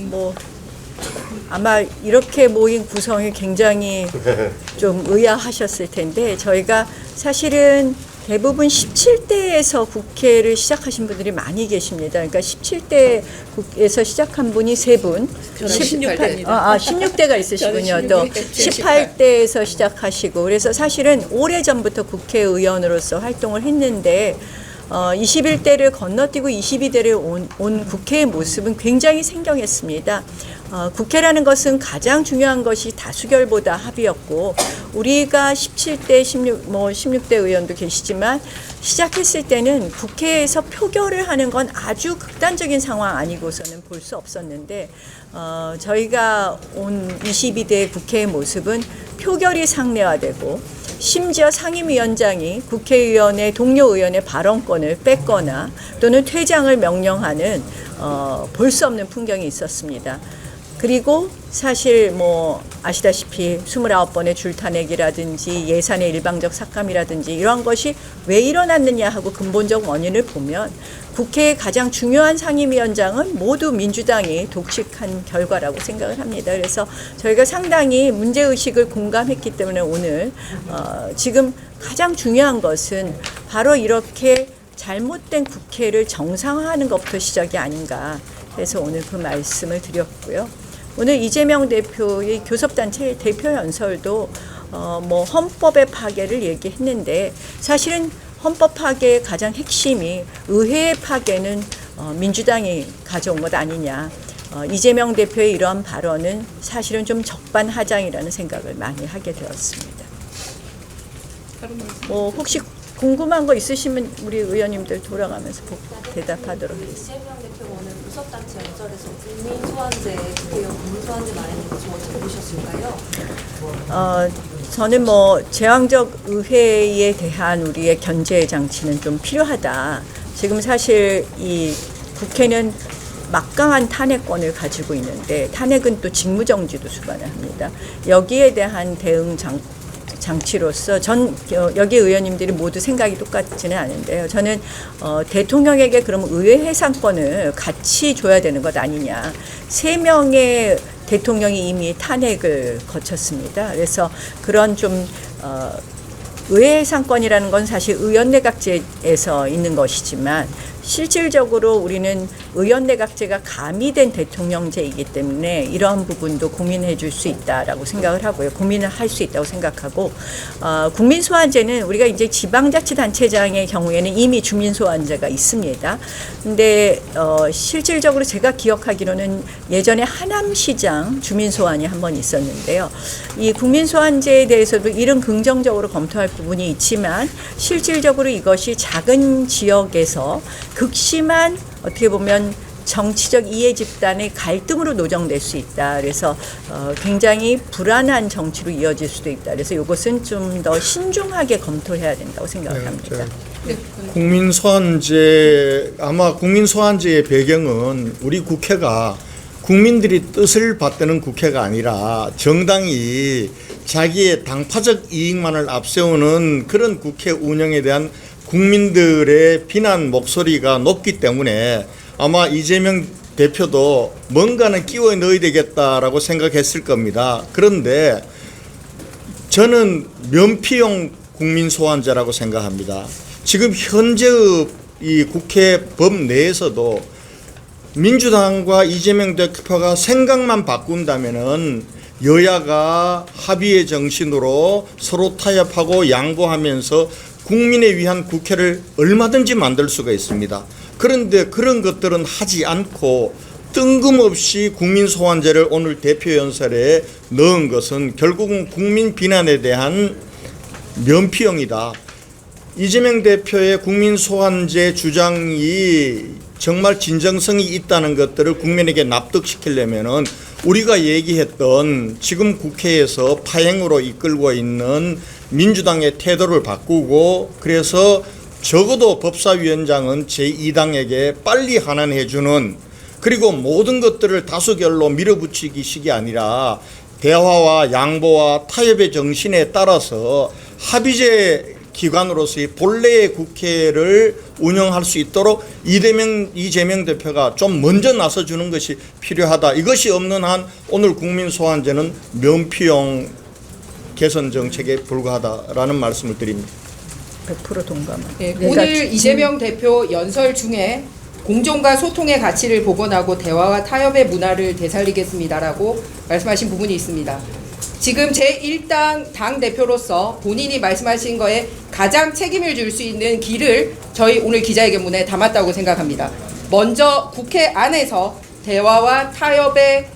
뭐 아마 이렇게 모인 구성이 굉장히 좀 의아하셨을 텐데 저희가 사실은 대부분 17대에서 국회를 시작하신 분들이 많이 계십니다. 그러니까 17대에서 시작한 분이 3분. 16대입니다. 16대가 있으시군요. 또 18대에서 시작하시고 그래서 사실은 오래전부터 국회의원으로서 활동을 했는데 21대를 건너뛰고 22대를 온 국회의 모습은 굉장히 생경했습니다. 국회라는 것은 가장 중요한 것이 다수결보다 합이었고 우리가 17대, 16대 의원도 계시지만 시작했을 때는 국회에서 표결을 하는 건 아주 극단적인 상황 아니고서는 볼 수 없었는데 저희가 온 22대 국회의 모습은 표결이 상례화되고 심지어 상임위원장이 국회의원의 동료 의원의 발언권을 뺏거나 또는 퇴장을 명령하는 볼 수 없는 풍경이 있었습니다. 그리고 사실 뭐 아시다시피 29번의 줄타내기라든지 예산의 일방적 삭감이라든지 이러한 것이 왜 일어났느냐 하고 근본적 원인을 보면 국회의 가장 중요한 상임위원장은 모두 민주당이 독식한 결과라고 생각을 합니다. 그래서 저희가 상당히 문제의식을 공감했기 때문에 오늘 지금 가장 중요한 것은 바로 이렇게 잘못된 국회를 정상화하는 것부터 시작이 아닌가 해서 오늘 그 말씀을 드렸고요. 오늘 이재명 대표의 교섭단체 대표 연설도 뭐 헌법의 파괴를 얘기했는데 사실은 헌법 파괴의 가장 핵심이 의회의 파괴는 민주당이 가져온 것 아니냐. 이재명 대표의 이러한 발언은 사실은 좀 적반하장이라는 생각을 많이 하게 되었습니다. 뭐 혹시 궁금한 거 있으시면 우리 의원님들 돌아가면서 대답하도록 하겠습니다. 이재명 대표가 오늘 교섭단체 연설에서 국민 소환제, 국회의원 국민 소환제 말했는 것을 어떻게 보셨을까요? 저는 뭐 제왕적 의회에 대한 우리의 견제 장치는 좀 필요하다. 지금 사실 이 국회는 막강한 탄핵권을 가지고 있는데 탄핵은 또 직무정지도 수반을 합니다. 여기에 대한 대응 장치로서 여기 의원님들이 모두 생각이 똑같지는 않은데요. 저는 대통령에게 그럼 의회 해산권을 같이 줘야 되는 것 아니냐. 3명의 대통령이 이미 탄핵을 거쳤습니다. 그래서 그런 좀 의회 해산권이라는 건 사실 의원내각제에서 있는 것이지만 실질적으로 우리는 의원내각제가 가미된 대통령제이기 때문에 이러한 부분도 고민해 줄 수 있다라고 생각을 하고요. 고민을 할 수 있다고 생각하고 국민소환제는 우리가 이제 지방자치단체장의 경우에는 이미 주민소환제가 있습니다. 근데 실질적으로 제가 기억하기로는 예전에 하남시장 주민소환이 한 번 있었는데요. 이 국민소환제에 대해서도 이런 긍정적으로 검토할 부분이 있지만 실질적으로 이것이 작은 지역에서 극심한 어떻게 보면 정치적 이해 집단의 갈등으로 노정될 수 있다. 그래서 굉장히 불안한 정치로 이어질 수도 있다. 그래서 이것은 좀 더 신중하게 검토해야 된다고 생각을 합니다. 국민소환제 아마 국민소환제의 배경은 우리 국회가 국민들이 뜻을 받드는 국회가 아니라 정당이 자기의 당파적 이익만을 앞세우는 그런 국회 운영에 대한 국민들의 비난 목소리가 높기 때문에 아마 이재명 대표도 뭔가는 끼워 넣어야 되겠다라고 생각했을 겁니다. 그런데 저는 면피용 국민소환제라고 생각합니다. 지금 현재의 이 국회 법 내에서도 민주당과 이재명 대표가 생각만 바꾼다면은 여야가 합의의 정신으로 서로 타협하고 양보하면서 국민에 위한 국회를 얼마든지 만들 수가 있습니다. 그런데 그런 것들은 하지 않고 뜬금없이 국민소환제를 오늘 대표 연설에 넣은 것은 결국은 국민 비난에 대한 면피용이다. 이재명 대표의 국민소환제 주장이 정말 진정성이 있다는 것들을 국민에게 납득시키려면은 우리가 얘기했던 지금 국회에서 파행으로 이끌고 있는 민주당의 태도를 바꾸고 그래서 적어도 법사위원장은 제2당에게 빨리 환원해주는 그리고 모든 것들을 다수결로 밀어붙이기식이 아니라 대화와 양보와 타협의 정신에 따라서 합의제 기관으로서의 본래의 국회를 운영할 수 있도록 이재명 대표가 좀 먼저 나서주는 것이 필요하다. 이것이 없는 한 오늘 국민소환제는 면피용 개선 정책에 불과하다라는 말씀을 드립니다. 100% 동감합니다. 네, 오늘 이재명 대표 연설 중에 공정과 소통의 가치를 복원하고 대화와 타협의 문화를 되살리겠습니다라고 말씀하신 부분이 있습니다. 지금 제1당 당대표로서 본인이 말씀하신 거에 가장 책임을 질 수 있는 길을 저희 오늘 기자회견문에 담았다고 생각합니다. 먼저 국회 안에서 대화와 타협의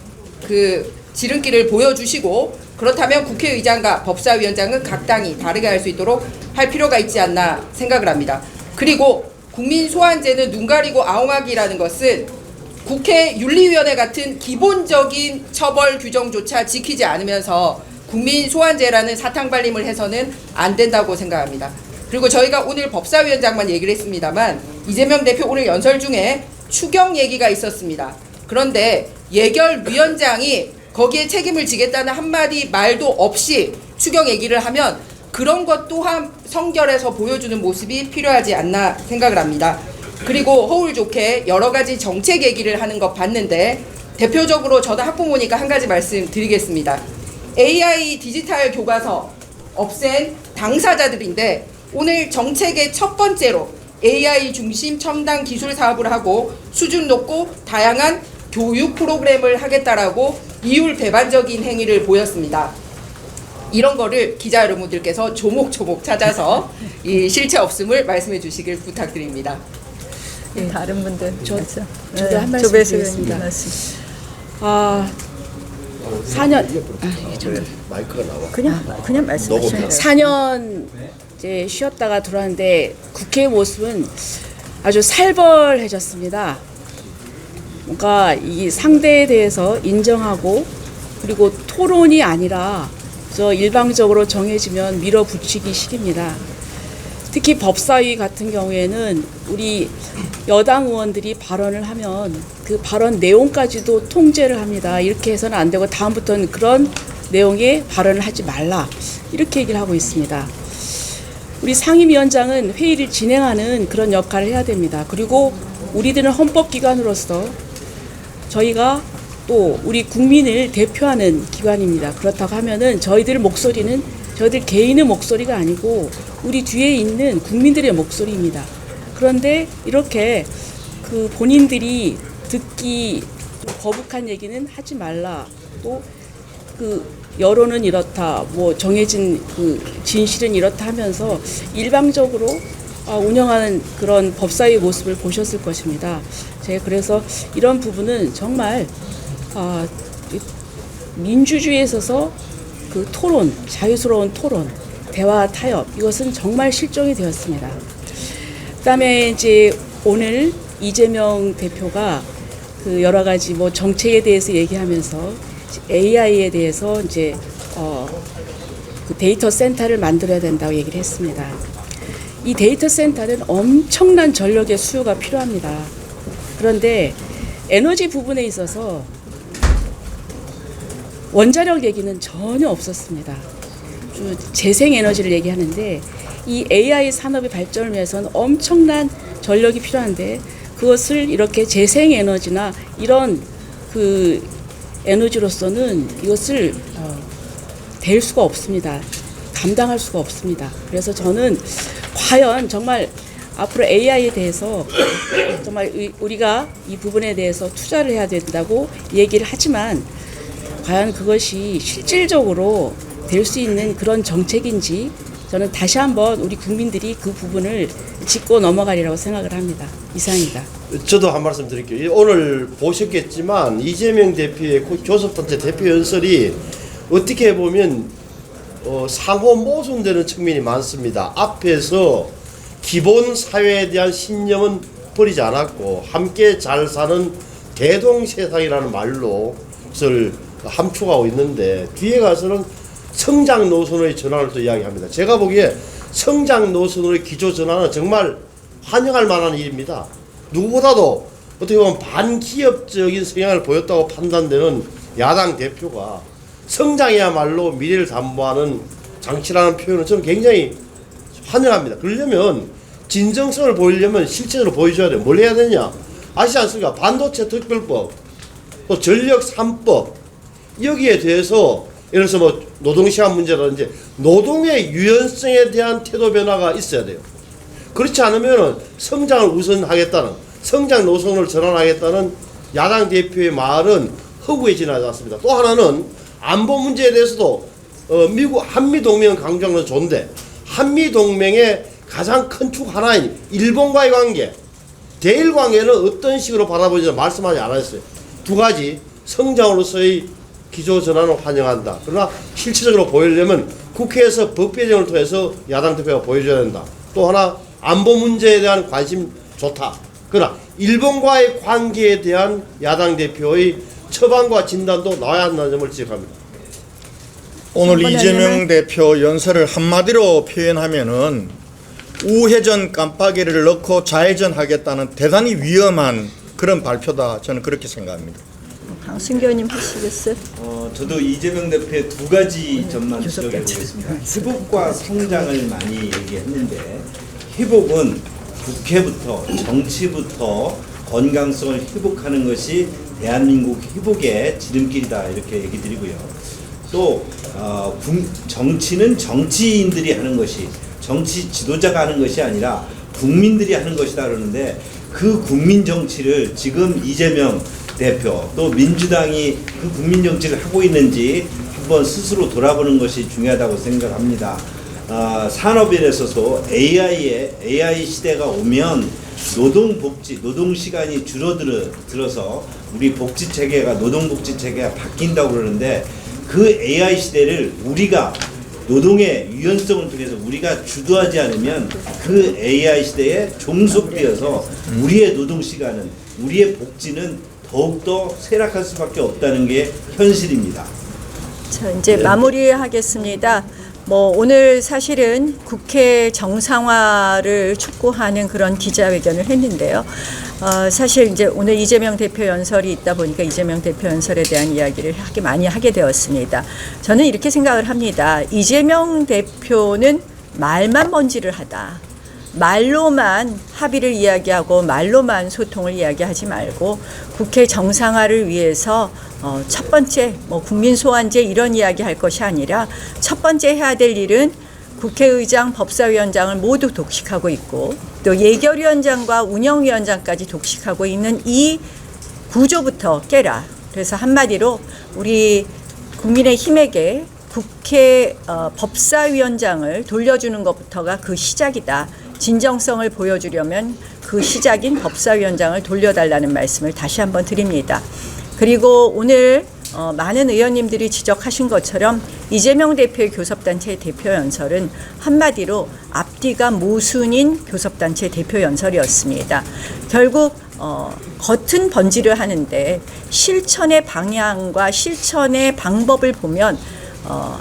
그 지름길을 보여주시고, 그렇다면 국회의장과 법사위원장은 각 당이 다르게 할 수 있도록 할 필요가 있지 않나 생각을 합니다. 그리고 국민소환제는 눈 가리고 아웅하기라는 것은 국회 윤리위원회 같은 기본적인 처벌 규정조차 지키지 않으면서 국민소환제라는 사탕발림을 해서는 안 된다고 생각합니다. 그리고 저희가 오늘 법사위원장만 얘기를 했습니다만 이재명 대표 오늘 연설 중에 추경 얘기가 있었습니다. 그런데 예결위원장이 거기에 책임을 지겠다는 한마디 말도 없이 추경 얘기를 하면 그런 것 또한 성결해서 보여주는 모습이 필요하지 않나 생각을 합니다. 그리고 허울 좋게 여러 가지 정책 얘기를 하는 거 봤는데 대표적으로 저도 학부모니까 한 가지 말씀드리겠습니다. AI 디지털 교과서 없앤 당사자들인데 오늘 정책의 첫 번째로 AI 중심 첨단 기술 사업을 하고 수준 높고 다양한 교육 프로그램을 하겠다라고 이율배반적인 행위를 보였습니다. 이런 거를 기자 여러분들께서 조목조목 찾아서 이 실체 없음을 말씀해 주시길 부탁드립니다. 다른 분들 저도 네, 한 말씀 조배수 드리겠습니다. 의원님 말씀. 4년 마이크가 나와. 그냥 말씀하시면 돼요. 4년 이제 쉬었다가 들어왔는데 국회의 모습은 아주 살벌해졌습니다. 뭔가 이 상대에 대해서 인정하고 그리고 토론이 아니라 저 일방적으로 정해지면 밀어붙이기식입니다. 특히 법사위 같은 경우에는 우리 여당 의원들이 발언을 하면 그 발언 내용까지도 통제를 합니다. 이렇게 해서는 안 되고 다음부터는 그런 내용의 발언을 하지 말라. 이렇게 얘기를 하고 있습니다. 우리 상임위원장은 회의를 진행하는 그런 역할을 해야 됩니다. 그리고 우리들은 헌법기관으로서 저희가 또 우리 국민을 대표하는 기관입니다. 그렇다고 하면은 저희들 목소리는 저희들 개인의 목소리가 아니고 우리 뒤에 있는 국민들의 목소리입니다. 그런데 이렇게 그 본인들이 듣기 좀 거북한 얘기는 하지 말라. 또 그 여론은 이렇다. 뭐 정해진 그 진실은 이렇다 하면서 일방적으로 운영하는 그런 법사위 모습을 보셨을 것입니다. 제가 그래서 이런 부분은 정말 민주주의에 있어서 그 토론, 자유스러운 토론, 대화 타협 이것은 정말 실종이 되었습니다. 그다음에 이제 오늘 이재명 대표가 그 여러 가지 뭐 정책에 대해서 얘기하면서 AI에 대해서 이제 그 데이터 센터를 만들어야 된다고 얘기를 했습니다. 이 데이터 센터는 엄청난 전력의 수요가 필요합니다. 그런데 에너지 부분에 있어서 원자력 얘기는 전혀 없었습니다. 재생에너지를 얘기하는데 이 AI 산업의 발전을 위해서는 엄청난 전력이 필요한데 그것을 이렇게 재생에너지나 이런 그 에너지로서는 이것을 댈 수가 없습니다. 감당할 수가 없습니다. 그래서 저는 과연 정말 앞으로 AI에 대해서 정말 우리가 이 부분에 대해서 투자를 해야 된다고 얘기를 하지만 과연 그것이 실질적으로 될 수 있는 그런 정책인지 저는 다시 한번 우리 국민들이 그 부분을 짚고 넘어가리라고 생각을 합니다. 이상입니다. 저도 한 말씀 드릴게요. 오늘 보셨겠지만 이재명 대표의 교섭단체 대표 연설이 어떻게 보면 상호 모순되는 측면이 많습니다. 앞에서 기본 사회에 대한 신념은 버리지 않았고 함께 잘 사는 대동세상이라는 말로 그것을 함축하고 있는데 뒤에 가서는 성장 노선의 전환을 또 이야기합니다. 제가 보기에 성장 노선의 기조 전환은 정말 환영할 만한 일입니다. 누구보다도 어떻게 보면 반기업적인 성향을 보였다고 판단되는 야당 대표가 성장이야말로 미래를 담보하는 장치라는 표현은 저는 굉장히 환영합니다. 그러려면 진정성을 보이려면 실제로 보여줘야 돼요. 뭘 해야 되냐? 아시지 않습니까? 반도체 특별법, 또 전력 3법, 여기에 대해서 예를 들어서 뭐 노동시간 문제라든지 노동의 유연성에 대한 태도 변화가 있어야 돼요. 그렇지 않으면 성장을 우선하겠다는, 성장 노선을 전환하겠다는 야당 대표의 말은 허구에 지나지 않습니다. 또 하나는 안보 문제에 대해서도 미국 한미동맹은 강조하는 건 좋은데 한미동맹의 가장 큰 축 하나인 일본과의 관계, 대일 관계는 어떤 식으로 바라보는지 말씀하지 않았어요. 두 가지, 성장으로서의 기조 전환을 환영한다. 그러나 실질적으로 보이려면 국회에서 법 개정을 통해서 야당 대표가 보여줘야 된다. 또 하나, 안보 문제에 대한 관심 좋다. 그러나 일본과의 관계에 대한 야당 대표의 처방과 진단도 나와야 한다는 점을 지적합니다. 오늘 이재명 대표 연설을 한마디로 표현하면은 우회전 깜빡이를 넣고 좌회전하겠다는 대단히 위험한 그런 발표다. 저는 그렇게 생각합니다. 강승규 의원님 하시겠어요? 저도 이재명 대표의 두 가지 점만 지적해 보겠습니다. 회복과 성장을 많이 얘기했는데 회복은 국회부터 정치부터 건강성을 회복하는 것이 대한민국 회복의 지름길이다 이렇게 얘기 드리고요. 또 정치는 정치인들이 하는 것이 정치 지도자가 하는 것이 아니라 국민들이 하는 것이다 그러는데 그 국민 정치를 지금 이재명 대표 또 민주당이 그 국민 정치를 하고 있는지 한번 스스로 돌아보는 것이 중요하다고 생각합니다. 산업에 있어서도 AI 시대가 오면 노동 시간이 줄어들어서 우리 복지 체계가 노동 복지 체계가 바뀐다고 그러는데 그 AI 시대를 우리가 노동의 유연성을 통해서 우리가 주도하지 않으면 그 AI 시대에 종속되어서 우리의 노동 시간은 우리의 복지는 더욱더 쇠락할 수밖에 없다는 게 현실입니다. 자, 이제 마무리하겠습니다. 오늘 사실은 국회 정상화를 촉구하는 그런 기자회견을 했는데요. 사실 이제 오늘 이재명 대표 연설이 있다 보니까 이재명 대표 연설에 대한 이야기를 많이 하게 되었습니다. 저는 이렇게 생각을 합니다. 이재명 대표는 말만 번지를 하다. 말로만 합의를 이야기하고 말로만 소통을 이야기하지 말고 국회 정상화를 위해서 첫 번째 국민 소환제 이런 이야기 할 것이 아니라 첫 번째 해야 될 일은 국회의장, 법사위원장을 모두 독식하고 있고 또 예결위원장과 운영위원장까지 독식하고 있는 이 구조부터 깨라. 그래서 한마디로 우리 국민의힘에게 국회 법사위원장을 돌려주는 것부터가 그 시작이다. 진정성을 보여주려면 그 시작인 법사위원장을 돌려달라는 말씀을 다시 한번 드립니다. 그리고 오늘 많은 의원님들이 지적하신 것처럼 이재명 대표의 교섭단체 대표 연설은 한마디로 앞뒤가 모순인 교섭단체 대표 연설이었습니다. 결국 겉은 번지를 하는데 실천의 방향과 실천의 방법을 보면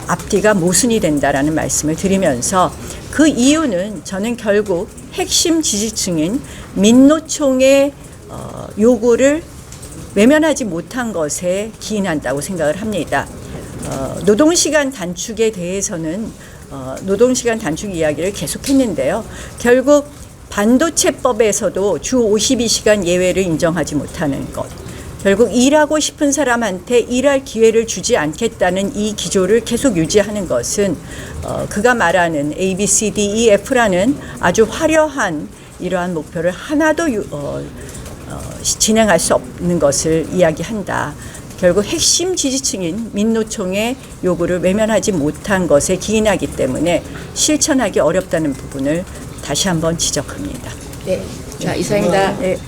앞뒤가 모순이 된다라는 말씀을 드리면서 그 이유는 저는 결국 핵심 지지층인 민노총의 요구를 외면하지 못한 것에 기인한다고 생각을 합니다. 노동시간 단축에 대해서는 노동시간 단축 이야기를 계속했는데요. 결국 반도체법에서도 주 52시간 예외를 인정하지 못하는 것, 결국 일하고 싶은 사람한테 일할 기회를 주지 않겠다는 이 기조를 계속 유지하는 것은 그가 말하는 A, B, C, D, E, F라는 아주 화려한 이러한 목표를 하나도 진행할 수 없는 것을 이야기한다. 결국 핵심 지지층인 민노총의 요구를 외면하지 못한 것에 기인하기 때문에 실천하기 어렵다는 부분을 다시 한번 지적합니다. 네, 자 이상입니다. 네.